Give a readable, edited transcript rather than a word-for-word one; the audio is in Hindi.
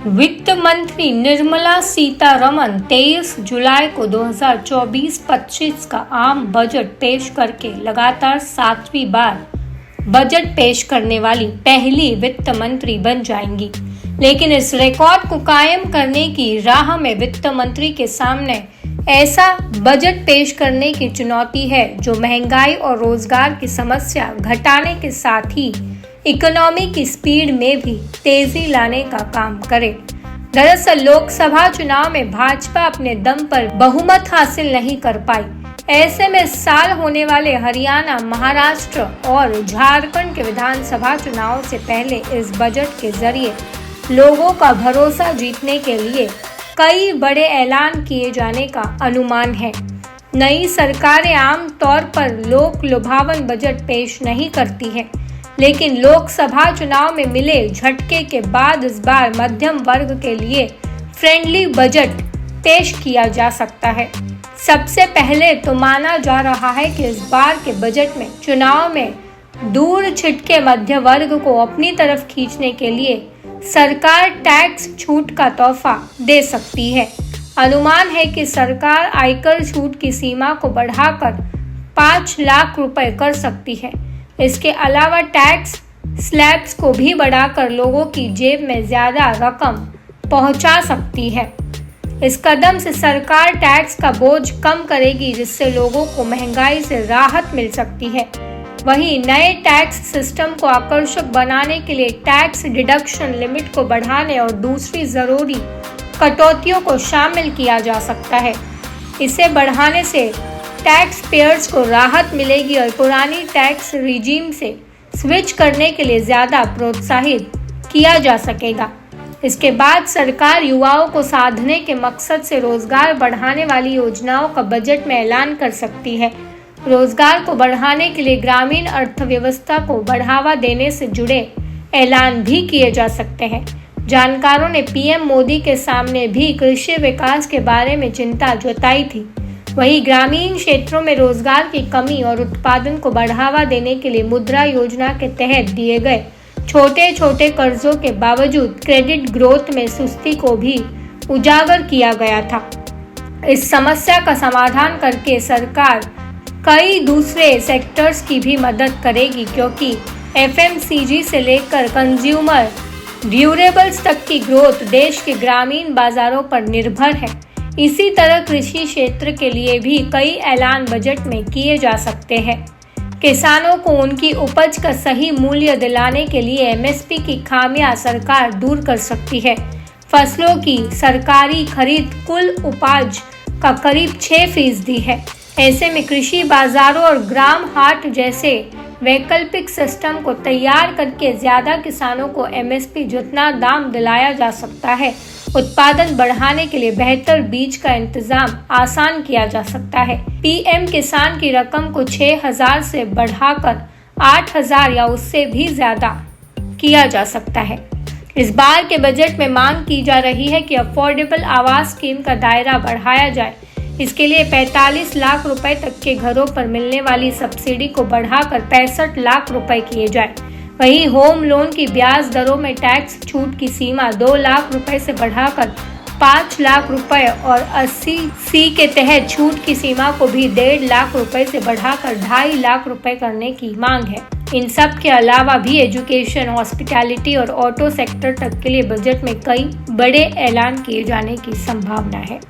वित्त मंत्री निर्मला सीतारमण 23 जुलाई को 2024-25 का आम बजट पेश करके लगातार 7वीं बार बजट पेश करने वाली पहली वित्त मंत्री बन जाएंगी। लेकिन इस रिकॉर्ड को कायम करने की राह में वित्त मंत्री के सामने ऐसा बजट पेश करने की चुनौती है जो महंगाई और रोजगार की समस्या घटाने के साथ ही इकोनॉमी की स्पीड में भी तेजी लाने का काम करे। दरअसल लोकसभा चुनाव में भाजपा अपने दम पर बहुमत हासिल नहीं कर पाई। ऐसे में इस साल होने वाले हरियाणा, महाराष्ट्र और झारखंड के विधानसभा चुनाव से पहले इस बजट के जरिए लोगों का भरोसा जीतने के लिए कई बड़े ऐलान किए जाने का अनुमान है। नई सरकारें आम तौर पर लोक लुभावन बजट पेश नहीं करती हैं, लेकिन लोकसभा चुनाव में मिले झटके के बाद इस बार मध्यम वर्ग के लिए फ्रेंडली बजट पेश किया जा सकता है। सबसे पहले तो माना जा रहा है कि इस बार के बजट में चुनाव में दूर छिटके मध्य वर्ग को अपनी तरफ खींचने के लिए सरकार टैक्स छूट का तोहफा दे सकती है। अनुमान है कि सरकार आयकर छूट की सीमा को बढ़ाकर 5 लाख रुपए कर सकती है। इसके अलावा टैक्स स्लैब्स को भी बढ़ाकर लोगों की जेब में ज्यादा रकम पहुंचा सकती है। इस कदम से सरकार टैक्स का बोझ कम करेगी, जिससे लोगों को महंगाई से राहत मिल सकती है। वहीं नए टैक्स सिस्टम को आकर्षक बनाने के लिए टैक्स डिडक्शन लिमिट को बढ़ाने और दूसरी जरूरी कटौतियों को शामिल किया जा सकता है। इसे बढ़ाने से टैक्स पेयर्स को राहत मिलेगी और पुरानी टैक्स रिजीम से स्विच करने के लिए ज्यादा प्रोत्साहित किया जा सकेगा। इसके बाद सरकार युवाओं को साधने के मकसद से रोजगार बढ़ाने वाली योजनाओं का बजट में ऐलान कर सकती है। रोजगार को बढ़ाने के लिए ग्रामीण अर्थव्यवस्था को बढ़ावा देने से जुड़े ऐलान भी किए जा सकते हैं। जानकारों ने पीएम मोदी के सामने भी कृषि विकास के बारे में चिंता जताई थी। वहीं ग्रामीण क्षेत्रों में रोजगार की कमी और उत्पादन को बढ़ावा देने के लिए मुद्रा योजना के तहत दिए गए छोटे छोटे कर्जों के बावजूद क्रेडिट ग्रोथ में सुस्ती को भी उजागर किया गया था। इस समस्या का समाधान करके सरकार कई दूसरे सेक्टर्स की भी मदद करेगी, क्योंकि एफएमसीजी से लेकर कंज्यूमर ड्यूरेबल्स तक की ग्रोथ देश के ग्रामीण बाजारों पर निर्भर है। इसी तरह कृषि क्षेत्र के लिए भी कई ऐलान बजट में किए जा सकते हैं। किसानों को उनकी उपज का सही मूल्य दिलाने के लिए एमएसपी की खामियां सरकार दूर कर सकती है। फसलों की सरकारी खरीद कुल उपज का करीब 6% है। ऐसे में कृषि बाजारों और ग्राम हाट जैसे वैकल्पिक सिस्टम को तैयार करके ज्यादा किसानों को एमएसपी जितना दाम दिलाया जा सकता है। उत्पादन बढ़ाने के लिए बेहतर बीज का इंतजाम आसान किया जा सकता है। पीएम किसान की रकम को 6,000 से बढ़ाकर 8,000 या उससे भी ज्यादा किया जा सकता है। इस बार के बजट में मांग की जा रही है कि अफोर्डेबल आवास स्कीम का दायरा बढ़ाया जाए। इसके लिए 45 लाख रुपए तक के घरों पर मिलने वाली सब्सिडी को बढ़ाकर 65 लाख रुपए किए जाए। वहीं होम लोन की ब्याज दरों में टैक्स छूट की सीमा 2 लाख रुपए से बढ़ाकर 5 लाख रुपए और 80C के तहत छूट की सीमा को भी 1.5 लाख रुपए से बढ़ाकर 2.5 लाख रुपए करने की मांग है। इन सब के अलावा भी एजुकेशन, हॉस्पिटैलिटी और ऑटो सेक्टर तक के लिए बजट में कई बड़े ऐलान किए जाने की संभावना है।